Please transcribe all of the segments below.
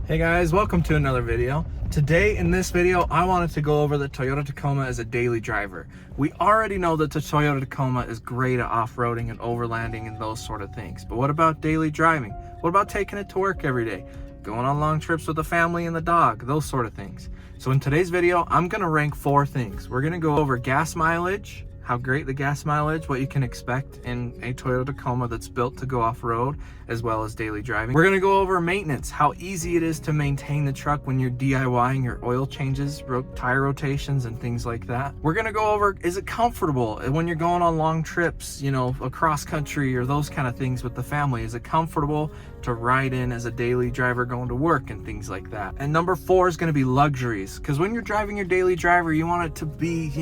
Hey guys, welcome to another video. Today in this video, I wanted to go over the Toyota Tacoma as a daily driver. We already know that the Toyota Tacoma is great at off-roading and overlanding and those sort of things. But what about daily driving? What about taking it to work every day? Going on long trips with the family and the dog, those sort of things. So in today's video, I'm gonna rank 4 things. We're gonna go over gas mileage, how great the gas mileage, what you can expect in a Toyota Tacoma that's built to go off-road, as well as daily driving. We're gonna go over maintenance, how easy it is to maintain the truck when you're DIYing your oil changes, tire rotations, and things like that. We're gonna go over, is it comfortable when you're going on long trips, you know, across country or those kind of things with the family? Is it comfortable to ride in as a daily driver going to work and things like that? And number 4 is gonna be luxuries, because when you're driving your daily driver, you want it to be,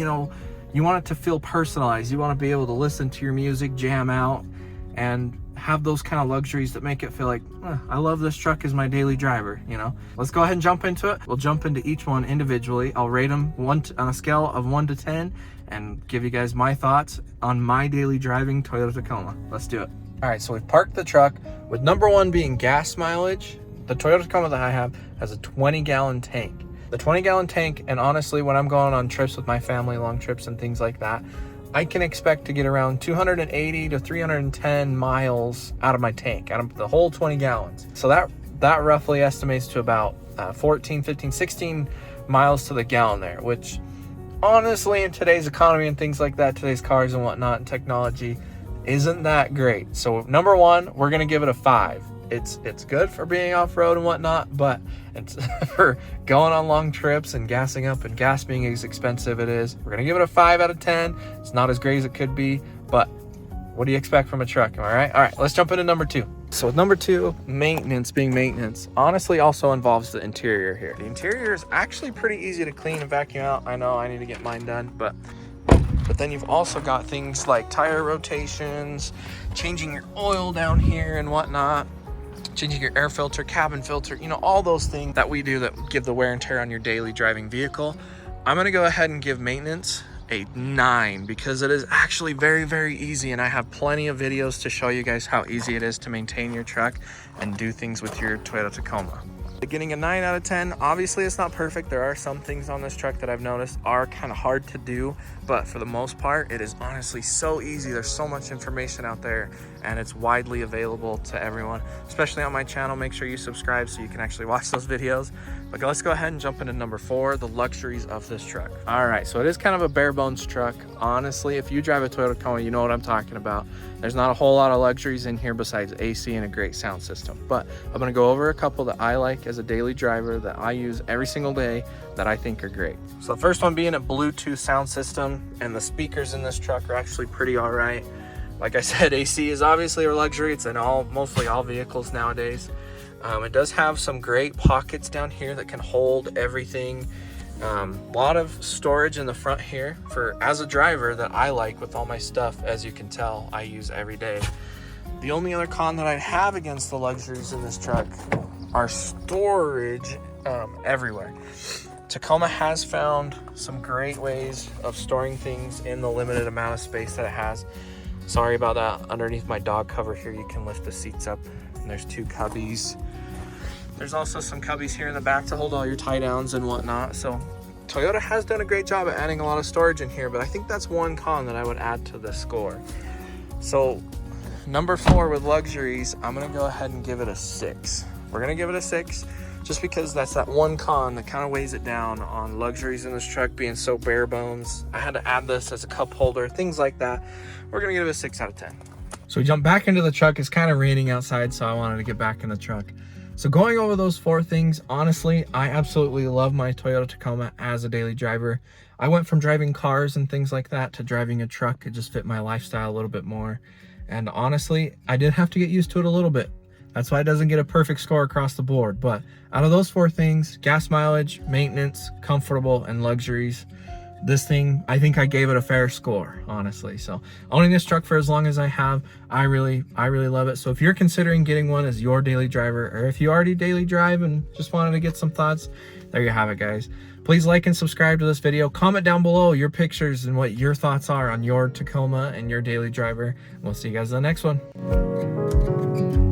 you want it to feel personalized. You want to be able to listen to your music, jam out, and have those kind of luxuries that make it feel like, I love this truck as my daily driver, you know? Let's go ahead and jump into it. We'll jump into each one individually. I'll rate them on a scale of 1 to 10 and give you guys my thoughts on my daily driving Toyota Tacoma. Let's do it. All right, so we've parked the truck with number 1 being gas mileage. The Toyota Tacoma that I have has a 20-gallon tank. The 20-gallon tank, and honestly, when I'm going on trips with my family, long trips and things like that, I can expect to get around 280 to 310 miles out of my tank, out of the whole 20 gallons. So that roughly estimates to about 14, 15, 16 miles to the gallon there, which honestly, in today's economy and things like that, today's cars and whatnot and technology, isn't that great. So number 1, we're gonna give it a 5. It's good for being off-road and whatnot, but it's for going on long trips and gassing up, and gas being as expensive it is, we're gonna give it a 5 out of 10. It's not as great as it could be, but what do you expect from a truck? Am I right? All right, let's jump into number 2. So with number 2, maintenance being maintenance, honestly also involves the interior here. The interior is actually pretty easy to clean and vacuum out. I know I need to get mine done, but then you've also got things like tire rotations, changing your oil down here and whatnot, changing your air filter, cabin filter, you know, all those things that we do that give the wear and tear on your daily driving vehicle. I'm gonna go ahead and give maintenance a 9 because it is actually very, very easy, and I have plenty of videos to show you guys how easy it is to maintain your truck and do things with your Toyota Tacoma. Getting a 9 out of 10, obviously it's not perfect. There are some things on this truck that I've noticed are kind of hard to do, but for the most part, it is honestly so easy. There's so much information out there, and it's widely available to everyone, especially on my channel. Make sure you subscribe so you can actually watch those videos. But let's go ahead and jump into number 4, the luxuries of this truck. All right, so it is kind of a bare bones truck. Honestly, if you drive a Toyota Tacoma, you know what I'm talking about. There's not a whole lot of luxuries in here besides AC and a great sound system. But I'm gonna go over a couple that I like as a daily driver that I use every single day that I think are great. So the first one being a Bluetooth sound system, and the speakers in this truck are actually pretty all right. Like I said, AC is obviously a luxury. It's in mostly all vehicles nowadays. It does have some great pockets down here that can hold everything. A lot of storage in the front here as a driver that I like with all my stuff. As you can tell, I use every day. The only other con that I have against the luxuries in this truck are storage everywhere. Tacoma has found some great ways of storing things in the limited amount of space that it has. Sorry about that. Underneath my dog cover here, you can lift the seats up, and there's 2 cubbies. There's also some cubbies here in the back to hold all your tie downs and whatnot. So Toyota has done a great job at adding a lot of storage in here, but I think that's one con that I would add to the score. So number 4 with luxuries, I'm gonna go ahead and give it a 6. We're gonna give it a 6 just because that's that one con that kind of weighs it down on luxuries in this truck being so bare bones. I had to add this as a cup holder, things like that. We're gonna give it a 6 out of 10. So we jump back into the truck. It's kind of raining outside, so I wanted to get back in the truck. So going over those 4 things, honestly, I absolutely love my Toyota Tacoma as a daily driver. I went from driving cars and things like that to driving a truck. It just fit my lifestyle a little bit more. And honestly, I did have to get used to it a little bit. That's why it doesn't get a perfect score across the board. But out of those 4 things, gas mileage, maintenance, comfortable, and luxuries, this thing, I think I gave it a fair score, honestly. So owning this truck for as long as I have, I really love it. So if you're considering getting one as your daily driver, or if you already daily drive and just wanted to get some thoughts, there you have it, guys. Please like and subscribe to this video. Comment down below your pictures and what your thoughts are on your Tacoma and your daily driver. We'll see you guys in the next one.